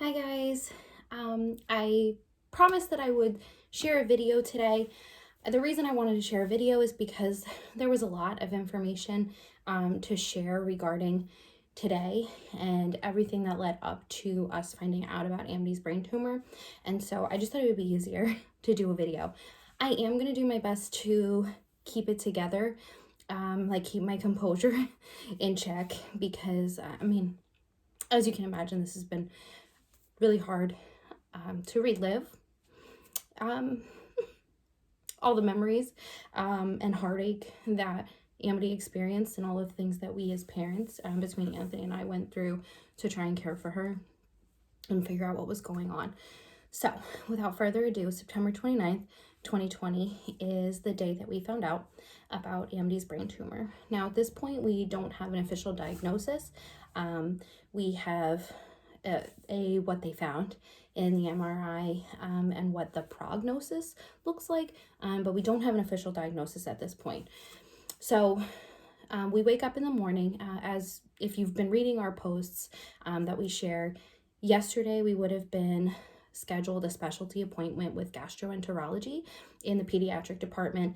Hi guys, I promised that I would share a video today. The reason I wanted to share a video is because there was a lot of information to share regarding today and everything that led up to us finding out about Amity's brain tumor. And so I just thought it would be easier to do a video. I am going to do my best to keep it together, keep my composure in check because, as you can imagine, this has been really hard to relive um, all the memories and heartache that Amity experienced and all of the things that we as parents between Anthony and I went through to try and care for her and figure out what was going on. So without further ado, September 29th, 2020 is the day that we found out about Amity's brain tumor. Now at this point, we don't have an official diagnosis. We have what they found in the MRI and what the prognosis looks like, but we don't have an official diagnosis at this point. So we wake up in the morning, as if you've been reading our posts that we share, yesterday we would have been scheduled a specialty appointment with gastroenterology in the pediatric department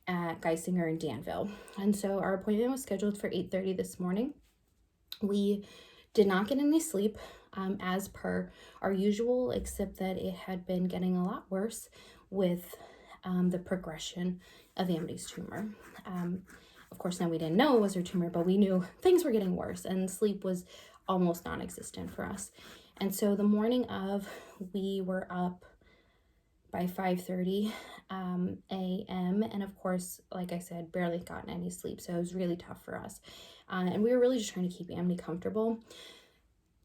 at Geisinger in Danville. And so our appointment was scheduled for 8:30 this morning. We did not get any sleep as per our usual, except that it had been getting a lot worse with the progression of Amity's tumor. Of course, now we didn't know it was her tumor, but we knew things were getting worse and sleep was almost non-existent for us. And so the morning of, we were up by 5:30 a.m. And of course, like I said, barely gotten any sleep. So it was really tough for us. And we were really just trying to keep Amity comfortable.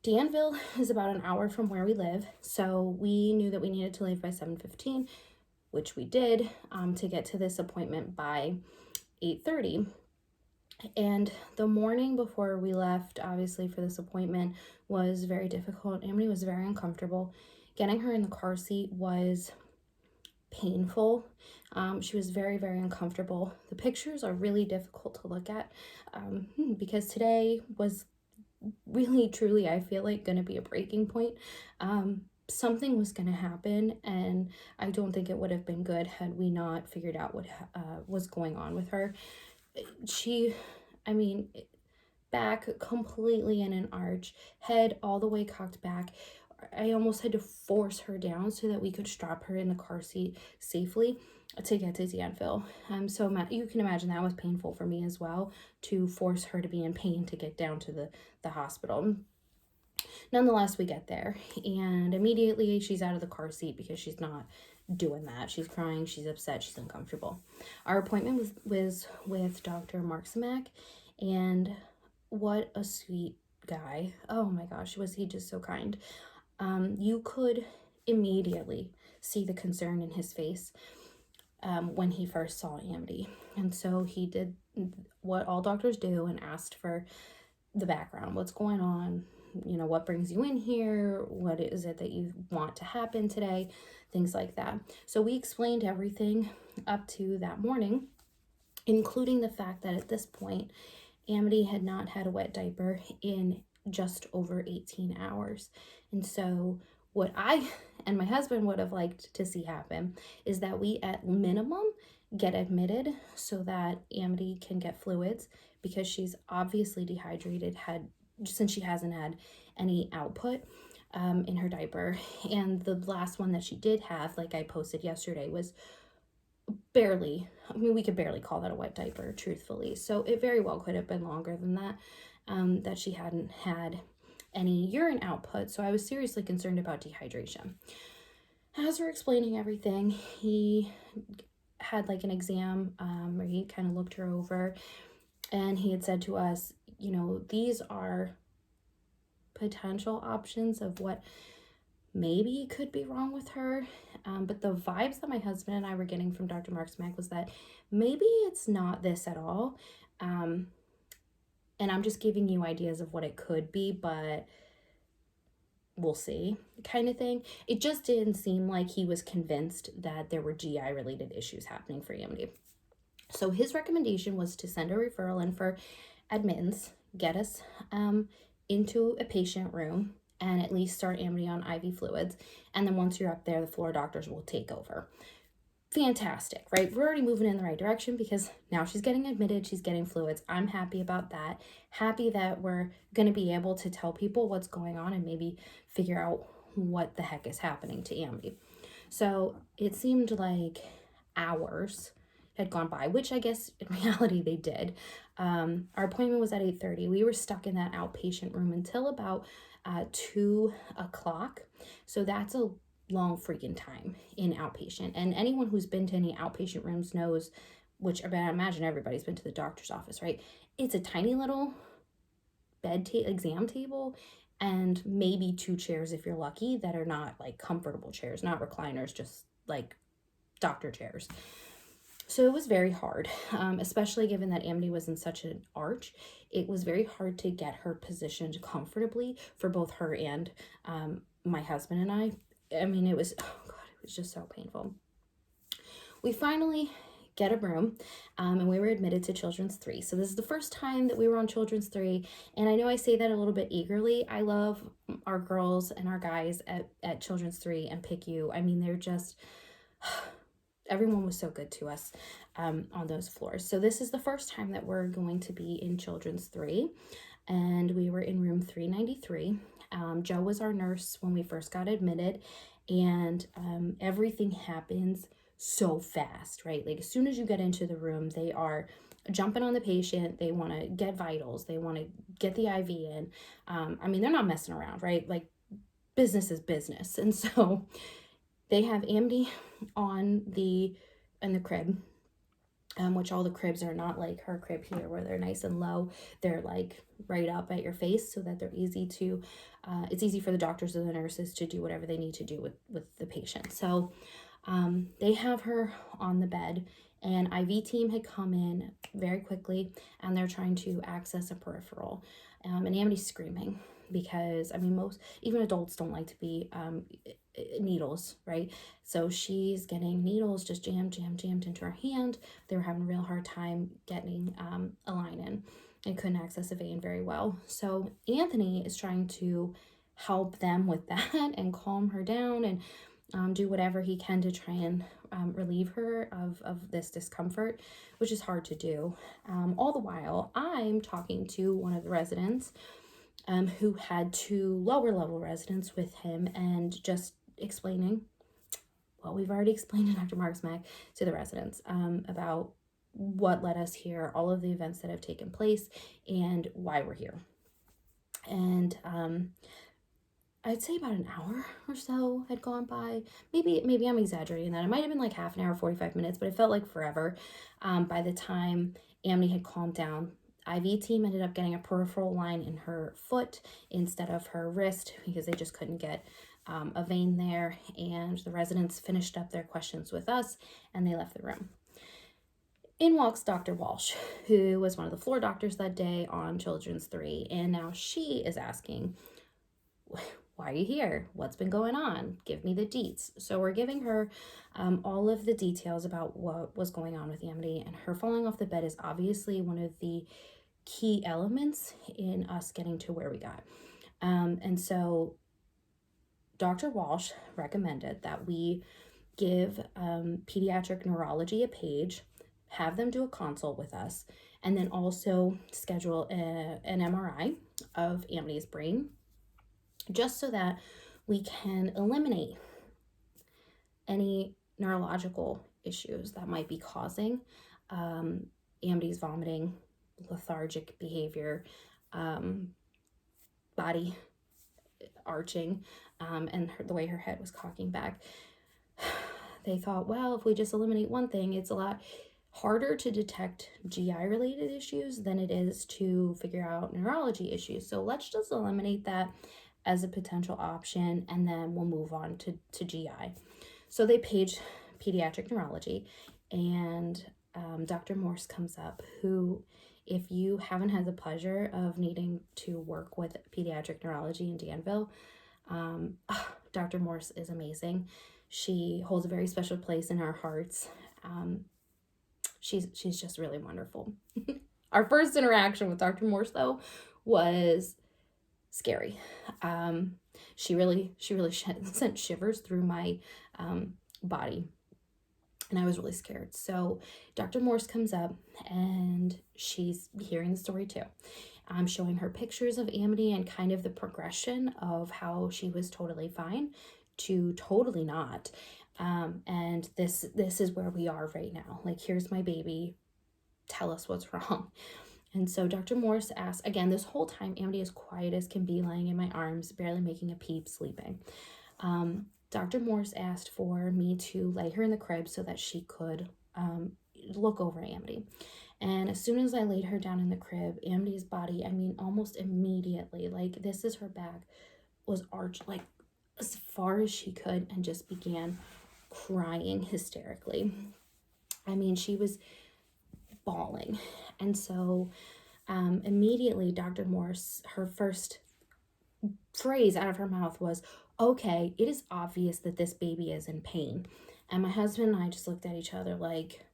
Danville is about an hour from where we live. So we knew that we needed to leave by 7:15, which we did, to get to this appointment by 8:30. And the morning before we left, obviously for this appointment, was very difficult. Amity was very uncomfortable. Getting her in the car seat was painful. She was very, very uncomfortable. The pictures are really difficult to look at because today was really, truly, I feel like, going to be a breaking point. Something was going to happen, and I don't think it would have been good had we not figured out what was going on with her. Back completely in an arch, head all the way cocked back. I almost had to force her down so that we could strap her in the car seat safely to get to Danville. So you can imagine that was painful for me as well, to force her to be in pain to get down to the hospital. Nonetheless, we get there, and immediately she's out of the car seat because she's not doing that. She's crying, she's upset, she's uncomfortable. Our appointment was with Dr. Marksimak, and what a sweet guy. Oh my gosh, was he just so kind. You could immediately see the concern in his face when he first saw Amity. And so he did what all doctors do and asked for the background. What's going on? What brings you in here? What is it that you want to happen today? Things like that. So we explained everything up to that morning, including the fact that at this point, Amity had not had a wet diaper in just over 18 hours. And so what I and my husband would have liked to see happen is that we at minimum get admitted so that Amity can get fluids, because she's obviously dehydrated, since she hasn't had any output in her diaper. And the last one that she did have, like I posted yesterday, was barely, we could barely call that a wet diaper, truthfully. So it very well could have been longer than that, that she hadn't had any urine output. So I was seriously concerned about dehydration. As we're explaining everything, he had like an exam where he kind of looked her over, and he had said to us, these are potential options of what maybe could be wrong with her. But the vibes that my husband and I were getting from Dr. Marksimak was that maybe it's not this at all. And I'm just giving you ideas of what it could be, but we'll see, kind of thing. It just didn't seem like he was convinced that there were GI related issues happening for Amity. So his recommendation was to send a referral in for admittance, get us into a patient room, and at least start Amity on IV fluids. And then once you're up there, the floor doctors will take over. Fantastic, right? We're already moving in the right direction because now she's getting admitted, she's getting fluids. I'm happy about that. Happy that we're going to be able to tell people what's going on and maybe figure out what the heck is happening to Amity. So it seemed like hours had gone by, which I guess in reality they did. Our appointment was at 8:30. We were stuck in that outpatient room until about 2 o'clock. So that's a long freaking time in outpatient. And anyone who's been to any outpatient rooms knows, which I imagine everybody's been to the doctor's office, right? It's a tiny little exam table and maybe 2 chairs if you're lucky that are not like comfortable chairs, not recliners, just like doctor chairs. So it was very hard, especially given that Amity was in such an arch. It was very hard to get her positioned comfortably for both her and my husband and I. I mean, it was, oh God, it was just so painful. We finally get a room, and we were admitted to Children's 3. So this is the first time that we were on Children's 3, and I know I say that a little bit eagerly. I love our girls and our guys at Children's 3 and PICU. I mean, they're just, everyone was so good to us on those floors. So this is the first time that we're going to be in Children's 3, and we were in room 393. Joe was our nurse when we first got admitted, and everything happens so fast, right? Like as soon as you get into the room, they are jumping on the patient. They want to get vitals. They want to get the IV in. I mean, they're not messing around, right? Like business is business. And so they have Amity in the crib, which all the cribs are not like her crib here where they're nice and low. They're like right up at your face so that they're easy to, it's easy for the doctors and the nurses to do whatever they need to do with the patient. So they have her on the bed, and IV team had come in very quickly, and they're trying to access a peripheral. And Amity's screaming because, I mean, even adults don't like to be needles, right? So she's getting needles just jammed into her hand. They were having a real hard time getting a line in and couldn't access a vein very well. So Anthony is trying to help them with that and calm her down and do whatever he can to try and relieve her of this discomfort, which is hard to do. All the while, I'm talking to one of the residents who had 2 lower level residents with him and just explaining what we've already explained in Dr. Mark's Mag to the residents about what led us here, all of the events that have taken place, and why we're here. And I'd say about an hour or so had gone by. Maybe I'm exaggerating that. It might have been like half an hour, 45 minutes, but it felt like forever. By the time Amity had calmed down, IV team ended up getting a peripheral line in her foot instead of her wrist because they just couldn't get a vein there. And the residents finished up their questions with us and they left the room. In walks Dr. Walsh, who was one of the floor doctors that day on Children's 3. And now she is asking, why are you here? What's been going on? Give me the deets. So we're giving her all of the details about what was going on with Amity, and her falling off the bed is obviously one of the key elements in us getting to where we got. And so Dr. Walsh recommended that we give pediatric neurology a page, have them do a consult with us, and then also schedule an MRI of Amity's brain, just so that we can eliminate any neurological issues that might be causing Amity's vomiting, lethargic behavior, body arching, and the way her head was cocking back. They thought, well, if we just eliminate one thing, it's a lot harder to detect GI related issues than it is to figure out neurology issues. So let's just eliminate that as a potential option, and then we'll move on to GI. So they paged pediatric neurology, and Dr. Morse comes up, who, if you haven't had the pleasure of needing to work with pediatric neurology in Danville, Dr. Morse is amazing. She holds a very special place in our hearts. She's just really wonderful. Our first interaction with Dr. Morse, though, was scary. she really sent shivers through my body, and I was really scared. So Dr. Morse comes up, and she's hearing the story too. I'm showing her pictures of Amity and kind of the progression of how she was totally fine to totally not. And this is where we are right now. Like, here's my baby. Tell us what's wrong. And so Dr. Morse asked, again, this whole time, Amity is quiet as can be, laying in my arms, barely making a peep, sleeping. Dr. Morse asked for me to lay her in the crib so that she could look over Amity. And as soon as I laid her down in the crib, Amity's body, I mean, almost immediately, like, this is her back, was arched like as far as she could and just began crying hysterically. I mean, she was bawling. And so immediately Dr. Morse, her first phrase out of her mouth was, okay, it is obvious that this baby is in pain. And my husband and I just looked at each other like,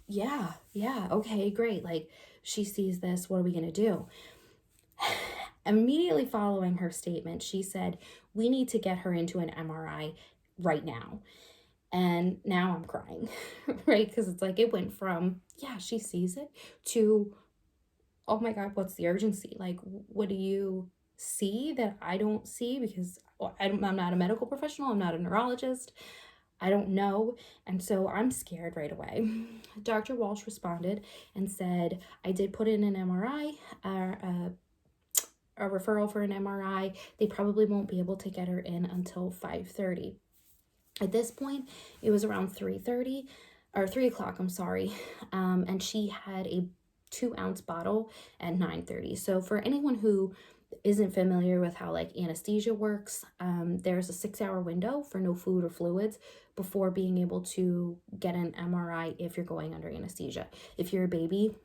yeah, okay, great. Like, she sees this, what are we going to do? Immediately following her statement, she said, we need to get her into an MRI right now. And now I'm crying, right? Because it's like, it went from, yeah, she sees it, to, oh my God, what's the urgency? Like, what do you see that I don't see? Because I'm not a medical professional. I'm not a neurologist. I don't know. And so I'm scared right away. Dr. Walsh responded and said, I did put in an MRI, a referral for an MRI. They probably won't be able to get her in until 5:30. At this point, it was around 3:30 or 3 o'clock, I'm sorry. And she had a 2-ounce bottle at 9:30. So for anyone who isn't familiar with how like anesthesia works, there's a 6-hour window for no food or fluids before being able to get an MRI if you're going under anesthesia. If you're a baby,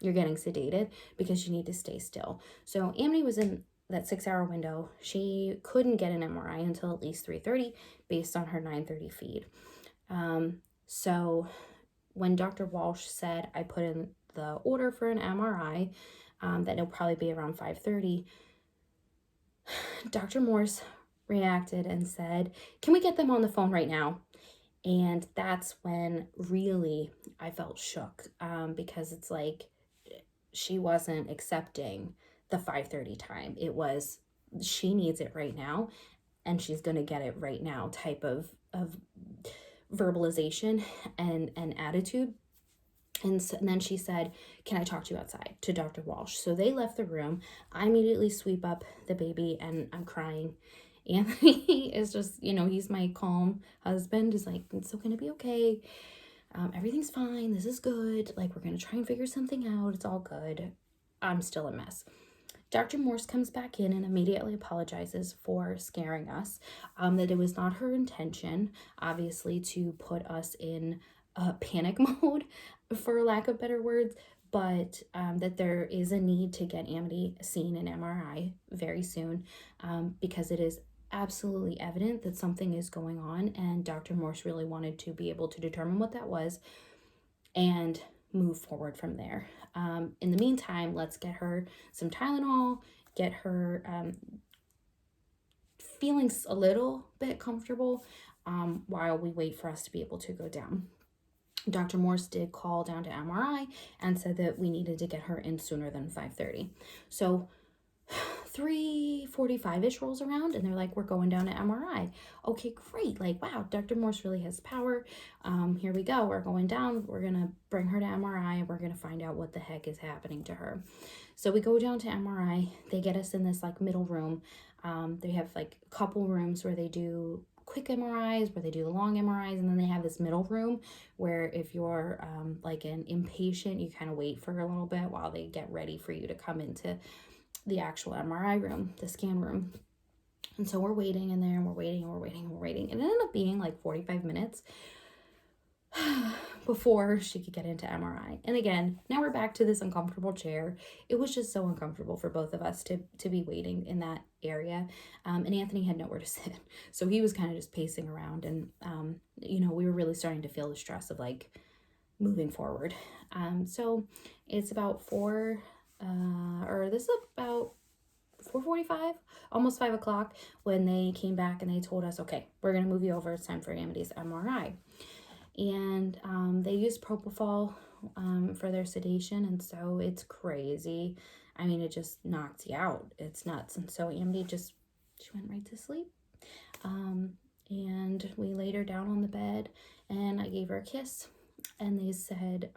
you're getting sedated because you need to stay still. So Amity was in that 6-hour window. She couldn't get an MRI until at least 3:30 based on her 9:30 feed. So when Dr. Walsh said I put in the order for an MRI, that it'll probably be around 5:30, Dr. Morse reacted and said, can we get them on the phone right now? And that's when really I felt shook, because it's like she wasn't accepting the 5:30 time. It was, she needs it right now, and she's going to get it right now type of verbalization and attitude. And then she said, can I talk to you outside, to Dr. Walsh? So they left the room. I immediately sweep up the baby, and I'm crying. Anthony is just, he's my calm husband. He's like, it's still going to be okay. Everything's fine. This is good. Like, we're going to try and figure something out. It's all good. I'm still a mess. Dr. Morse comes back in and immediately apologizes for scaring us, that it was not her intention, obviously, to put us in panic mode, for lack of better words, but that there is a need to get Amity seen in MRI very soon, because it is absolutely evident that something is going on, and Dr. Morse really wanted to be able to determine what that was and move forward from there. In the meantime, let's get her some Tylenol, get her feeling a little bit comfortable, while we wait for us to be able to go down. Dr. Morse did call down to MRI and said that we needed to get her in sooner than 5:30. So 3:45-ish rolls around, and they're like, we're going down to MRI. Okay, great. Like, wow, Dr. Morse really has power. Here we go. We're going down. We're going to bring her to MRI, and we're going to find out what the heck is happening to her. So we go down to MRI. They get us in this like middle room. They have like a couple rooms where they do quick MRIs, where they do the long MRIs, and then they have this middle room where if you're like an inpatient, you kind of wait for a little bit while they get ready for you to come into the actual MRI room, the scan room. And so we're waiting in there, and we're waiting. And it ended up being like 45 minutes before she could get into MRI. And again, now we're back to this uncomfortable chair. It was just so uncomfortable for both of us to be waiting in that area. And Anthony had nowhere to sit. So he was kind of just pacing around, and, we were really starting to feel the stress of like moving forward. So it's about this is about 4:45, almost 5 o'clock, when they came back and they told us, okay, we're going to move you over. It's time for Amity's MRI. And they used propofol for their sedation, and so it's crazy. I mean, it just knocks you out. It's nuts. And so Amity she went right to sleep. And we laid her down on the bed, and I gave her a kiss, and they said,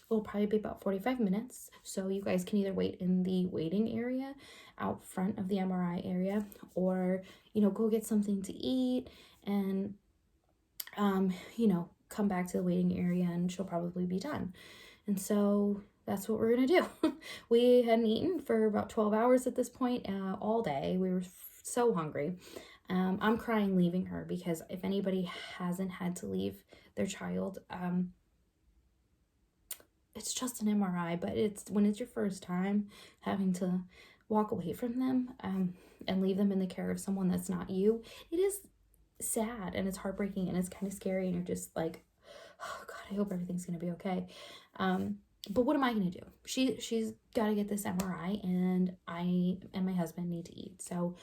it'll probably be about 45 minutes. So you guys can either wait in the waiting area out front of the MRI area, or, go get something to eat and, come back to the waiting area, and she'll probably be done. And so that's what we're going to do. We hadn't eaten for about 12 hours at this point, all day. We were so hungry. I'm crying leaving her, because if anybody hasn't had to leave their child, it's just an MRI, but when it's your first time having to walk away from them and leave them in the care of someone that's not you, it is sad, and it's heartbreaking, and it's kind of scary, and you're just like, oh God, I hope everything's gonna be okay. But what am I gonna do? She's got to get this MRI, and I and my husband need to eat. So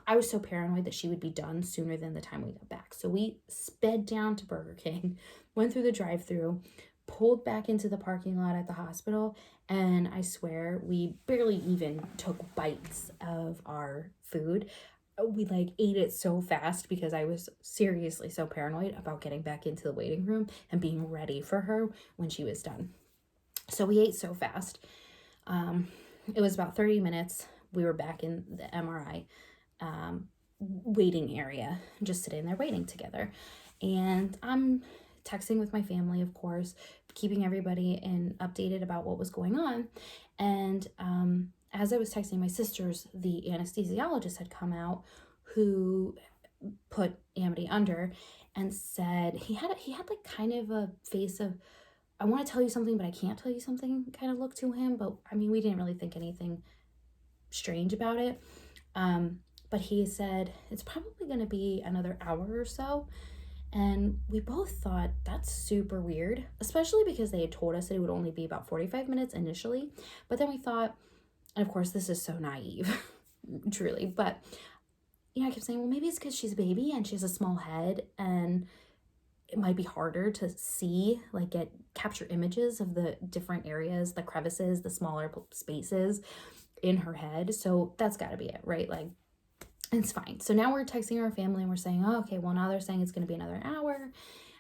I was so paranoid that she would be done sooner than the time we got back. So we sped down to Burger King, went through the drive-thru, pulled back into the parking lot at the hospital, and I swear we barely even took bites of our food. We ate it so fast because I was seriously so paranoid about getting back into the waiting room and being ready for her when she was done. So we ate so fast. It was about 30 minutes. We were back in the MRI waiting area, just sitting there waiting together. And I'm texting with my family, of course, keeping everybody updated about what was going on. And as I was texting my sisters, the anesthesiologist had come out, who put Amity under, and said he had kind of a face of, I want to tell you something, but I can't tell you something kind of look to him. But I mean, we didn't really think anything strange about it. But he said it's probably going to be another hour or so. And we both thought that's super weird, especially because they had told us that it would only be about 45 minutes initially. But then we thought, and of course, this is so naive, truly. But, I kept saying, well, maybe it's because she's a baby and she has a small head, and it might be harder to see, capture images of the different areas, the crevices, the smaller spaces in her head. So that's got to be it, right? It's fine. So now we're texting our family, and we're saying, oh, okay, well, now they're saying it's going to be another hour.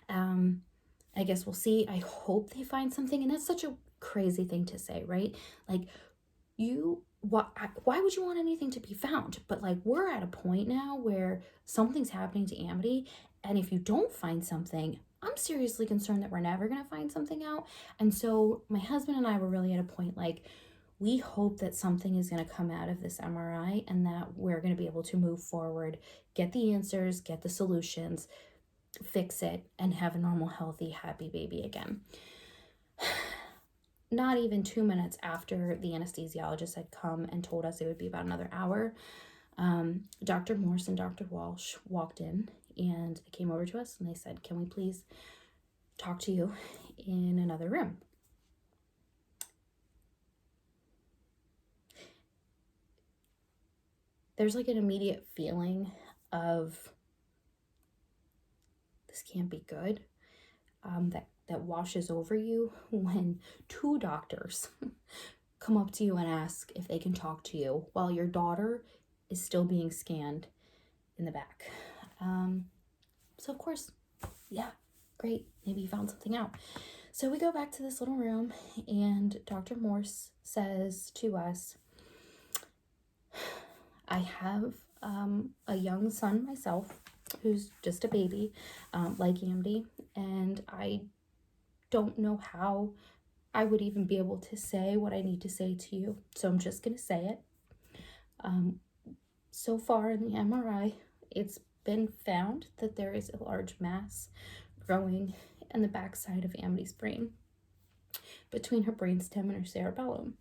I guess we'll see. I hope they find something. And that's such a crazy thing to say, right? Why would you want anything to be found? But we're at a point now where something's happening to Amity, and if you don't find something, I'm seriously concerned that we're never going to find something out. And so my husband and I were really at a point, we hope that something is going to come out of this MRI, and that we're going to be able to move forward, get the answers, get the solutions, fix it, and have a normal, healthy, happy baby again. Not even 2 minutes after the anesthesiologist had come and told us it would be about another hour, Dr. Morse and Dr. Walsh walked in, and they came over to us, and they said, can we please talk to you in another room? There's an immediate feeling of, this can't be good, that washes over you when two doctors come up to you and ask if they can talk to you while your daughter is still being scanned in the back. So of course, yeah, great, maybe you found something out. So we go back to this little room, and Dr. Morse says to us, I have a young son myself who's just a baby, like Amity, and I don't know how I would even be able to say what I need to say to you, so I'm just going to say it. So far in the MRI, it's been found that there is a large mass growing in the backside of Amity's brain, between her brainstem and her cerebellum.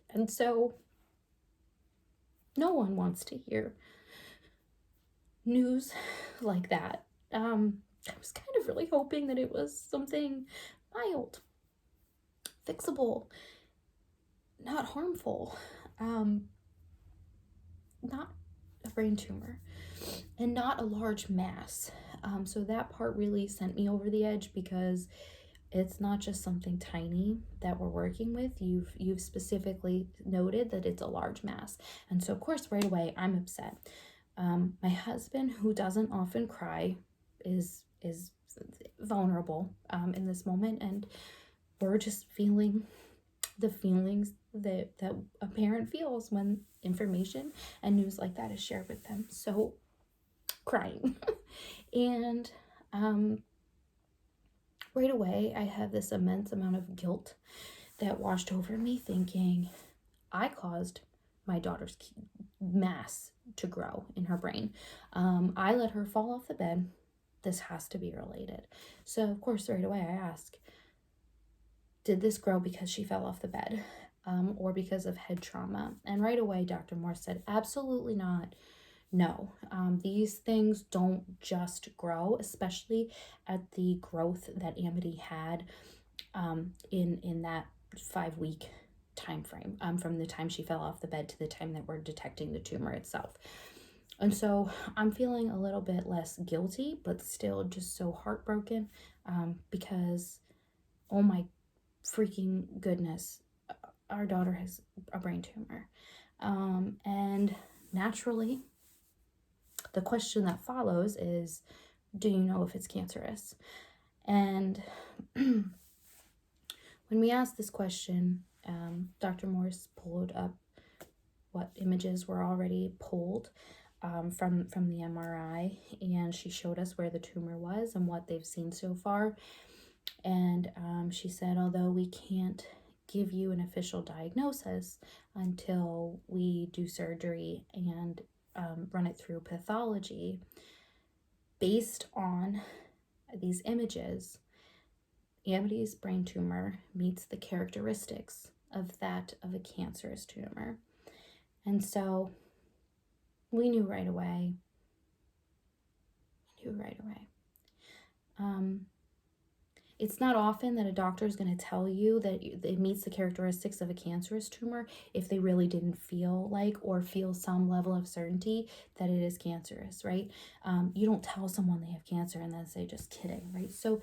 And so no one wants to hear news like that. I was kind of really hoping that it was something mild, fixable, not harmful, not a brain tumor, and not a large mass. So that part really sent me over the edge, because it's not just something tiny that we're working with. You've specifically noted that it's a large mass, and so of course right away I'm upset. My husband, who doesn't often cry, is vulnerable in this moment, and we're just feeling the feelings that a parent feels when information and news like that is shared with them. So crying. And right away I had this immense amount of guilt that washed over me, thinking I caused my daughter's mass to grow in her brain. I let her fall off the bed. This has to be related. So of course right away I ask, did this grow because she fell off the bed, or because of head trauma? And right away Dr. Morse said, absolutely not. No, these things don't just grow, especially at the growth that Amity had in that 5-week time frame, from the time she fell off the bed to the time that we're detecting the tumor itself. And so I'm feeling a little bit less guilty, but still just so heartbroken, because, oh my freaking goodness, our daughter has a brain tumor. And naturally, the question that follows is, do you know if it's cancerous? And when we asked this question, Dr. Morse pulled up what images were already pulled from the MRI, and she showed us where the tumor was and what they've seen so far. And she said, although we can't give you an official diagnosis until we do surgery and run it through pathology, based on these images, Amity's brain tumor meets the characteristics of that of a cancerous tumor. And so we knew right away. It's not often that a doctor is going to tell you that it meets the characteristics of a cancerous tumor if they really didn't feel like, or feel some level of certainty that it is cancerous, right? You don't tell someone they have cancer and then say, just kidding, right? So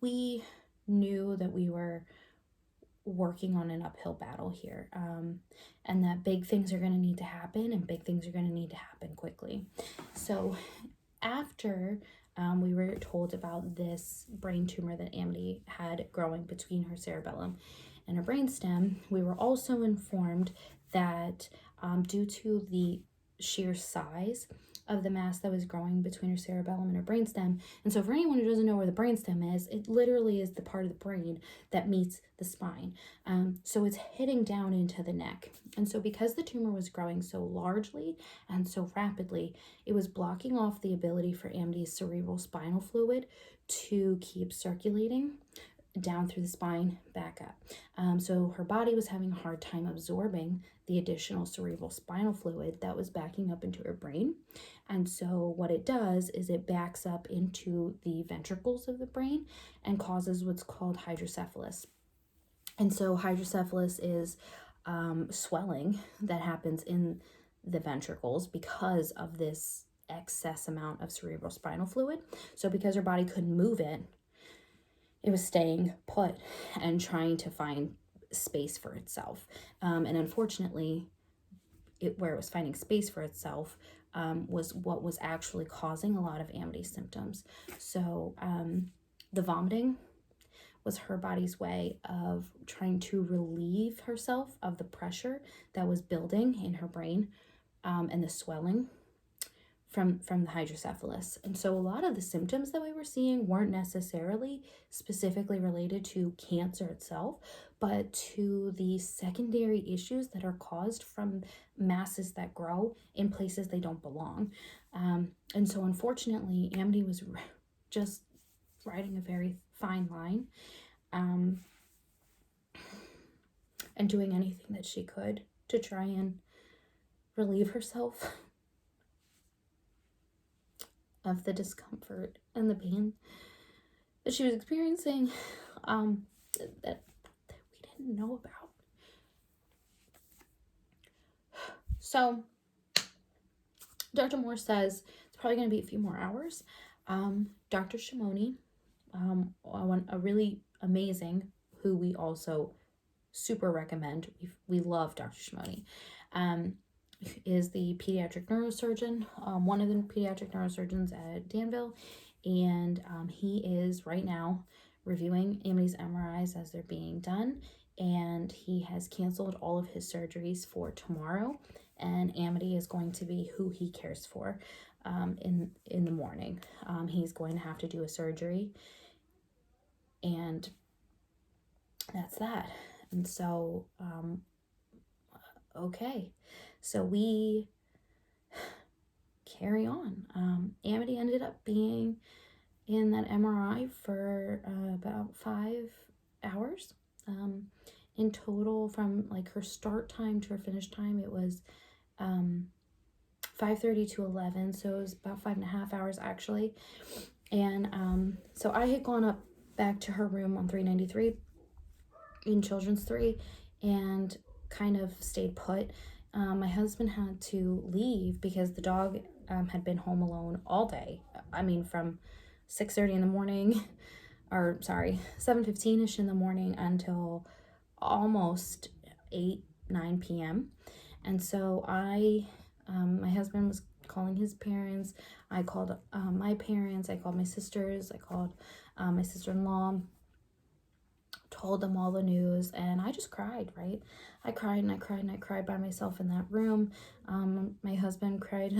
we knew that we were working on an uphill battle here, and that big things are going to need to happen, and big things are going to need to happen quickly. So after we were told about this brain tumor that Amity had growing between her cerebellum and her brainstem, we were also informed that due to the sheer size of the mass that was growing between her cerebellum and her brainstem. And so for anyone who doesn't know where the brainstem is, it literally is the part of the brain that meets the spine. So it's hitting down into the neck. And so because the tumor was growing so largely and so rapidly, it was blocking off the ability for Amity's cerebral spinal fluid to keep circulating down through the spine, back up. So her body was having a hard time absorbing the additional cerebral spinal fluid that was backing up into her brain. And so what it does is it backs up into the ventricles of the brain and causes what's called hydrocephalus. And so hydrocephalus is swelling that happens in the ventricles because of this excess amount of cerebral spinal fluid. So because her body couldn't move it, it was staying put and trying to find space for itself. And unfortunately, where it was finding space for itself was what was actually causing a lot of Amity's symptoms. So the vomiting was her body's way of trying to relieve herself of the pressure that was building in her brain, and the swelling from the hydrocephalus. And so a lot of the symptoms that we were seeing weren't necessarily specifically related to cancer itself, but to the secondary issues that are caused from masses that grow in places they don't belong. And so unfortunately, Amity was just riding a very fine line, and doing anything that she could to try and relieve herself of the discomfort and the pain that she was experiencing, that we didn't know about. So Dr. Moore says it's probably going to be a few more hours. Dr. Shimoni, a really amazing, who we also super recommend. We love Dr. Shimoni. Is the pediatric neurosurgeon, one of the pediatric neurosurgeons at Danville, and he is right now reviewing Amity's MRIs as they're being done, and he has canceled all of his surgeries for tomorrow, and Amity is going to be who he cares for in the morning. He's going to have to do a surgery, and that's that. And so okay, so we carry on. Amity ended up being in that MRI for about 5 hours. In total, from like her start time to her finish time, it was 5:30 to 11, so it was about 5.5 hours actually. And so I had gone up back to her room on 393 in Children's 3 and kind of stayed put. My husband had to leave because the dog had been home alone all day. I mean, from 6:30 in the morning, or sorry, 7:15ish in the morning until almost 9 p.m. And so my husband was calling his parents. I called my parents. I called my sisters. I called my sister-in-law. Told them all the news, and I just cried, right? I cried and I cried and I cried by myself in that room. My husband cried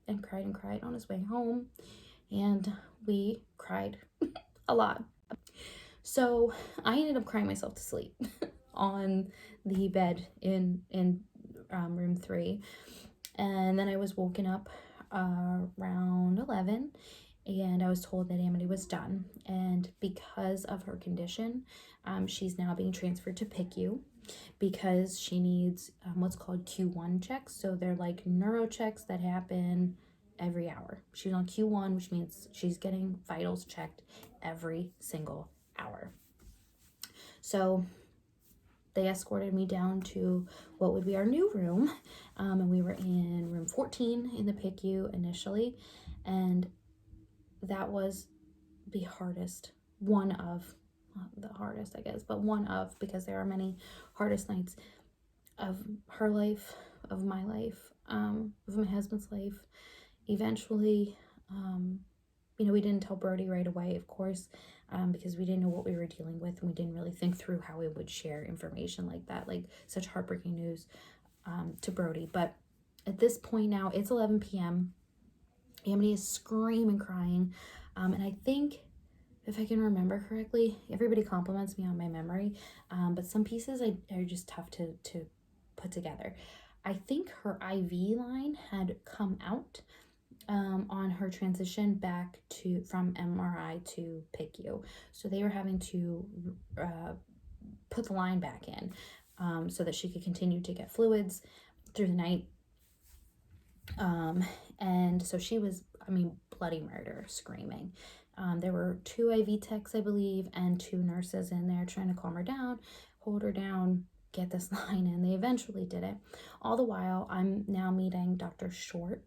and cried and cried on his way home, and we cried a lot. So I ended up crying myself to sleep on the bed in room 3, and then I was woken up around 11, and I was told that Amity was done. And because of her condition, she's now being transferred to PICU because she needs what's called Q1 checks. So they're like neuro checks that happen every hour. She's on Q1, which means she's getting vitals checked every single hour. So they escorted me down to what would be our new room, and we were in room 14 in the PICU initially, and that was the hardest, one of the hardest, I guess, but one of, because there are many hardest nights of her life, of my life, of my husband's life. Eventually, we didn't tell Brody right away, of course, because we didn't know what we were dealing with, and we didn't really think through how we would share information like that, like such heartbreaking news to Brody. But at this point now, it's 11 p.m. Amity is screaming, crying, and I think, if I can remember correctly, everybody compliments me on my memory, but some pieces are just tough to put together. I think her IV line had come out on her transition back from MRI to PICU, so they were having to put the line back in so that she could continue to get fluids through the night. And so she was, bloody murder, screaming. There were 2 IV techs, I believe, and 2 nurses in there trying to calm her down, hold her down, get this line in. They eventually did it. All the while, I'm now meeting Dr. Short,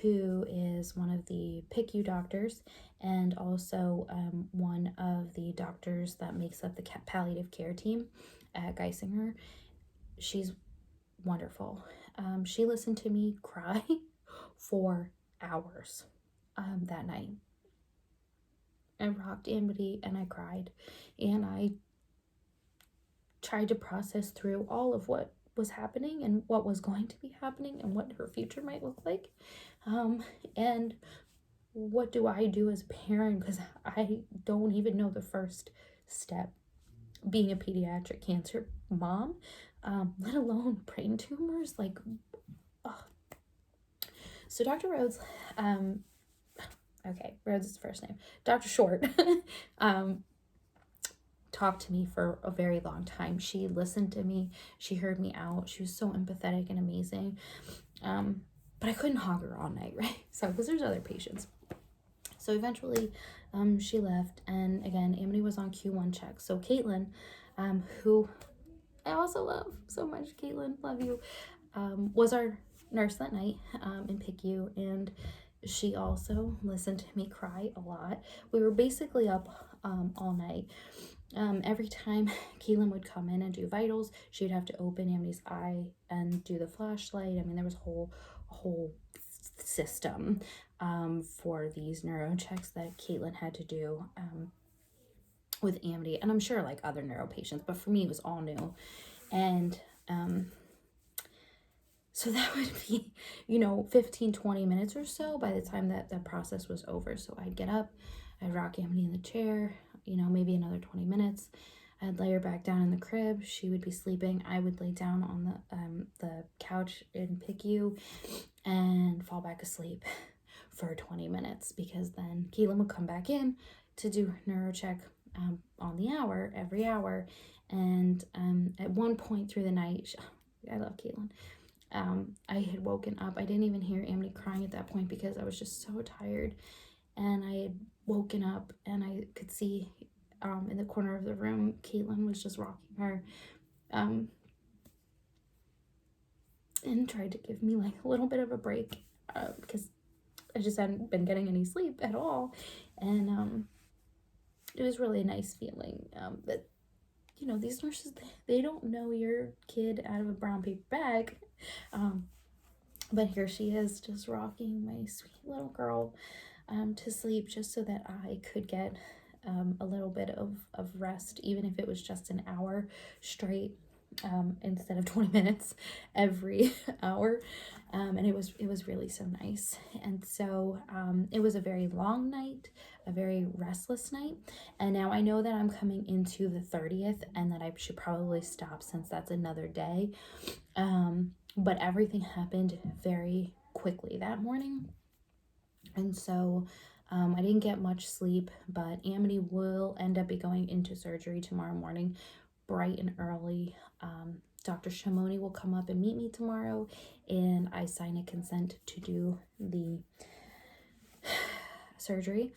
who is one of the PICU doctors and also one of the doctors that makes up the palliative care team at Geisinger. She's wonderful. She listened to me cry for hours that night. I rocked Amity and I cried, and I tried to process through all of what was happening and what was going to be happening and what her future might look like, and what do I do as a parent, because I don't even know the first step, being a pediatric cancer mom, let alone brain tumors, like, ugh. So Dr. Rhodes, Rhodes is the first name, Dr. Short, talked to me for a very long time. She listened to me. She heard me out. She was so empathetic and amazing. But I couldn't hog her all night, right? So, because there's other patients. So eventually, she left, and again, Amity was on Q1 check. So Caitlin, who I also love so much, Caitlin, love you. was our nurse that night in PICU, and she also listened to me cry a lot. We were basically up all night. Every time Kaylin would come in and do vitals, she would have to open Amity's eye and do the flashlight. I mean, there was a whole system for these neuro checks that Caitlin had to do with Amity, and I'm sure like other neuro patients, but for me it was all new. And so that would be, 15-20 minutes or so by the time that the process was over. So I'd get up, I'd rock Amity in the chair, maybe another 20 minutes. I'd lay her back down in the crib. She would be sleeping. I would lay down on the couch in PICU and fall back asleep for 20 minutes, because then Caitlin would come back in to do her neuro check on the hour, every hour. And at one point through the night, I love Caitlin. I had woken up. I didn't even hear Amity crying at that point because I was just so tired. And I had woken up and I could see in the corner of the room, Caitlin was just rocking her and tried to give me like a little bit of a break because I just hadn't been getting any sleep at all. And it was really a nice feeling that, these nurses, they don't know your kid out of a brown paper bag. But here she is just rocking my sweet little girl to sleep, just so that I could get a little bit of rest, even if it was just an hour straight instead of 20 minutes every hour. And it was really so nice. And so it was a very long night, a very restless night. And now I know that I'm coming into the 30th and that I should probably stop since that's another day. But everything happened very quickly that morning. And so I didn't get much sleep, but Amity will end up going into surgery tomorrow morning, bright and early. Dr. Shimoni will come up and meet me tomorrow, and I sign a consent to do the surgery.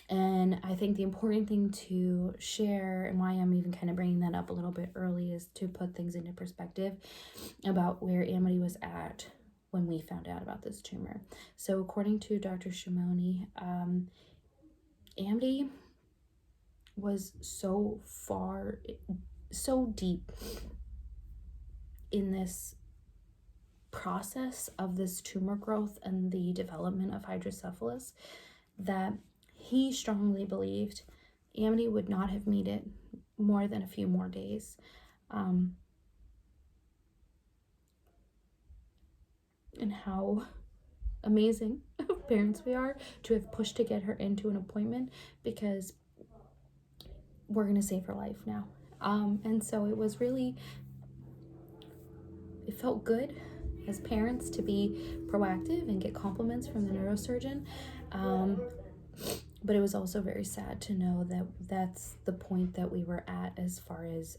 And I think the important thing to share, and why I'm even kind of bringing that up a little bit early, is to put things into perspective about where Amity was at when we found out about this tumor. So according to Dr. Shimoni, Amity was so deep in this process of this tumor growth and the development of hydrocephalus that he strongly believed Amity would not have made it more than a few more days. And how amazing of parents we are to have pushed to get her into an appointment, because we're going to save her life now. And so it felt good as parents to be proactive and get compliments from the neurosurgeon. But it was also very sad to know that that's the point that we were at as far as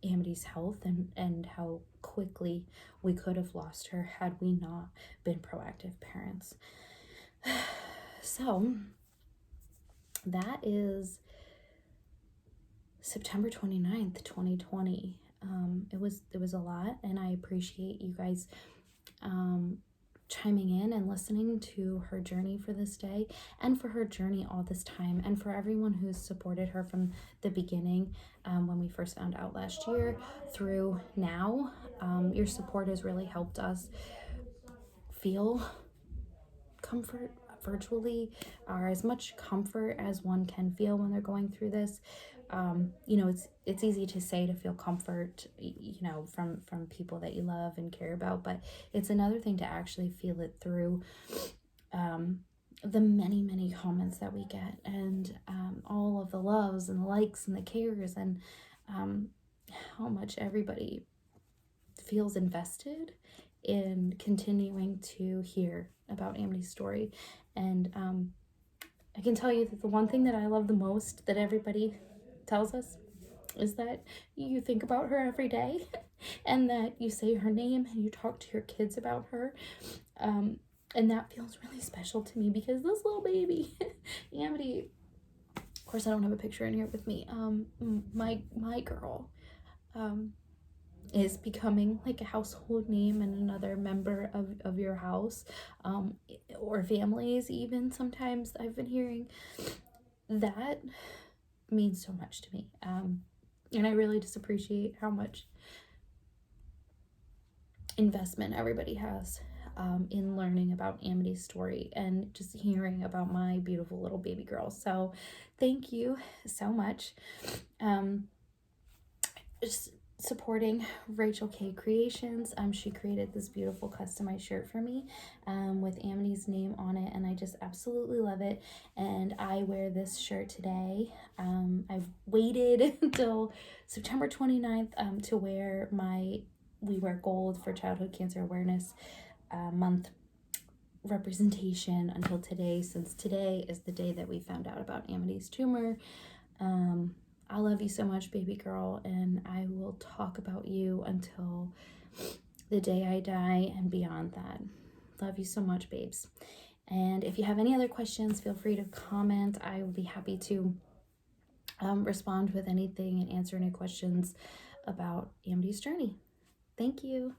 Amity's health and how quickly we could have lost her had we not been proactive parents. So that is September 29th, 2020. It was a lot, and I appreciate you guys chiming in and listening to her journey for this day, and for her journey all this time, and for everyone who's supported her from the beginning, when we first found out last year through now. Your support has really helped us feel comfort virtually, or as much comfort as one can feel when they're going through this. It's easy to say to feel comfort, from people that you love and care about, but it's another thing to actually feel it through the many comments that we get, and all of the loves and the likes and the cares, and how much everybody feels invested in continuing to hear about Amity's story. And I can tell you that the one thing that I love the most that everybody tells us is that you think about her every day and that you say her name and you talk to your kids about her. And that feels really special to me, because this little baby, Amity, of course I don't have a picture in here with me, my girl, is becoming like a household name and another member of your house, or families even. Sometimes I've been hearing that means so much to me. And I really just appreciate how much investment everybody has in learning about Amity's story and just hearing about my beautiful little baby girl. So thank you so much. Just supporting Rachel K Creations. She created this beautiful customized shirt for me with Amity's name on it, and I just absolutely love it. And I wear this shirt today. I've waited until September 29th to wear my We Wear Gold for Childhood Cancer Awareness Month representation until today, since today is the day that we found out about Amity's tumor. I love you so much, baby girl, and I will talk about you until the day I die and beyond that. Love you so much, babes. And if you have any other questions, feel free to comment. I will be happy to respond with anything and answer any questions about Amity's journey. Thank you.